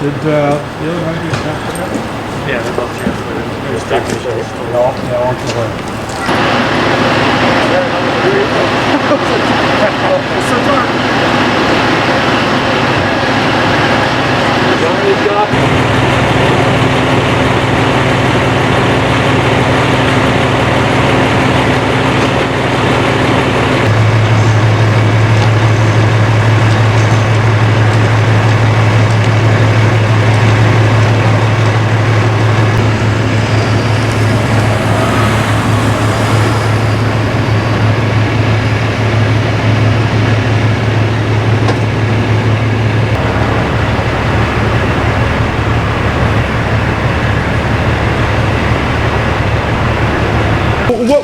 Did the other one get transferred? Yeah, they're both transferred. Yeah, on the way. It's so dark.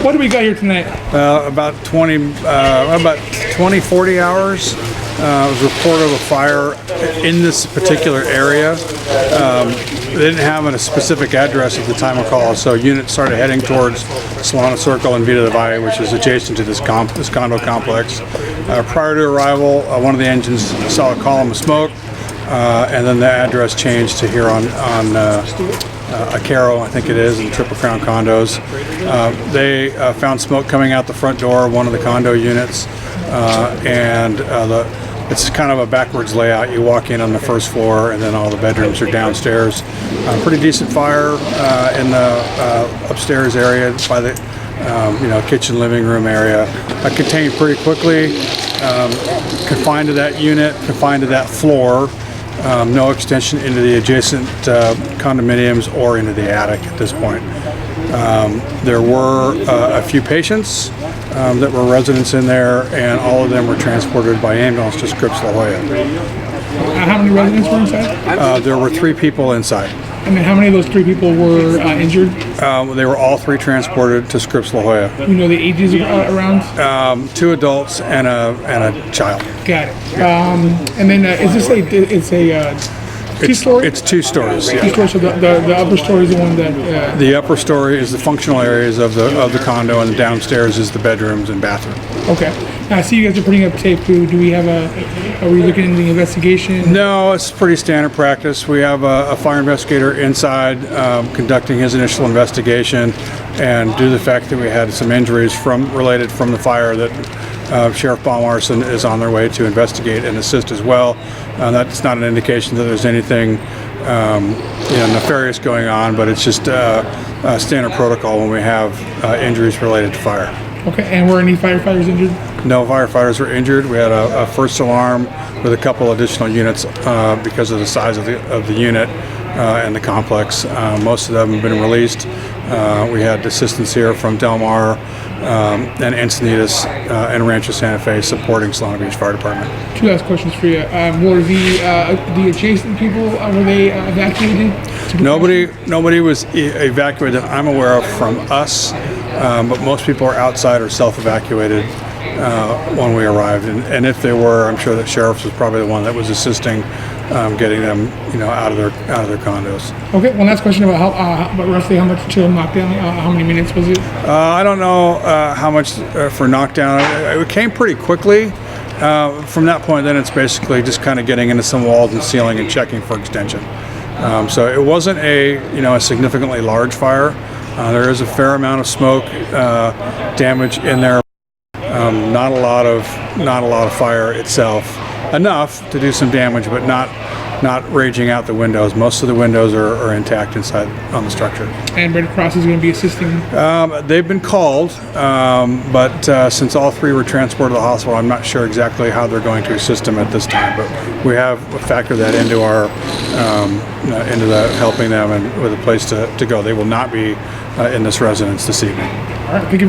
What do we got here tonight? About 40 hours. Was a report of a fire in this particular area. They didn't have a specific address at the time of call, so units started heading towards Solana Circle and Vita del Valle, which is adjacent to this condo complex. Prior to arrival, one of the engines saw a column of smoke, and then the address changed to here on Arcaro, I think it is, in Triple Crown condos. They found smoke coming out the front door of one of the condo units, and it's kind of a backwards layout. You walk in on the first floor, and then all the bedrooms are downstairs. Pretty decent fire in the upstairs area by the kitchen, living room area. Contained pretty quickly. Confined to that unit, confined to that floor. No extension into the adjacent condominiums or into the attic at this point. There were a few patients that were residents in there, and all of them were transported by ambulance to Scripps La Jolla. How many residents were inside? There were 3 people inside. And then how many of those 3 people were injured? They were all 3 transported to Scripps La Jolla. You know the ages around? 2 adults and a child. Got it. And then is this a 2-story? It's 2 stories. Yeah. 2 stories. So the upper story is the one that. The upper story is the functional areas of the condo, and the downstairs is the bedrooms and bathroom. Okay. Now I see you guys are putting up tape too. Do we have are we looking into the investigation? No, it's pretty standard practice. We have a fire investigator inside conducting his initial investigation, and due to the fact that we had some injuries related from the fire, that Sheriff Baumgarten is on their way to investigate and assist as well. That's not an indication that there's anything nefarious going on, but it's just standard protocol when we have injuries related to fire. Okay, and were any firefighters injured? No firefighters were injured. We had a first alarm with a couple additional units because of the size of the unit and the complex. Most of them have been released. We had assistance here from Del Mar and Encinitas and Rancho Santa Fe supporting Solana Beach Fire Department. 2 last questions for you. Were the adjacent people, were they evacuated? Nobody was evacuated that I'm aware of from us, but most people are outside or self-evacuated when we arrived. And if they were, I'm sure that Sheriff's was probably the one that was assisting getting them, out of their condos. Okay. One last question about roughly how much till knockdown? How many minutes was it? I don't know how much for knockdown. It came pretty quickly. From that point, then it's basically just kind of getting into some walls and ceiling and checking for extension. So it wasn't a significantly large fire. There is a fair amount of smoke damage in there. Not a lot of fire itself. Enough to do some damage, but not raging out the windows. Most of the windows are intact inside on the structure. And Red Cross is going to be assisting? They've been called, but since all 3 were transported to the hospital, I'm not sure exactly how they're going to assist them at this time. But we have factored that into our helping them and with a place to go. They will not be in this residence this evening. All right. Thank you.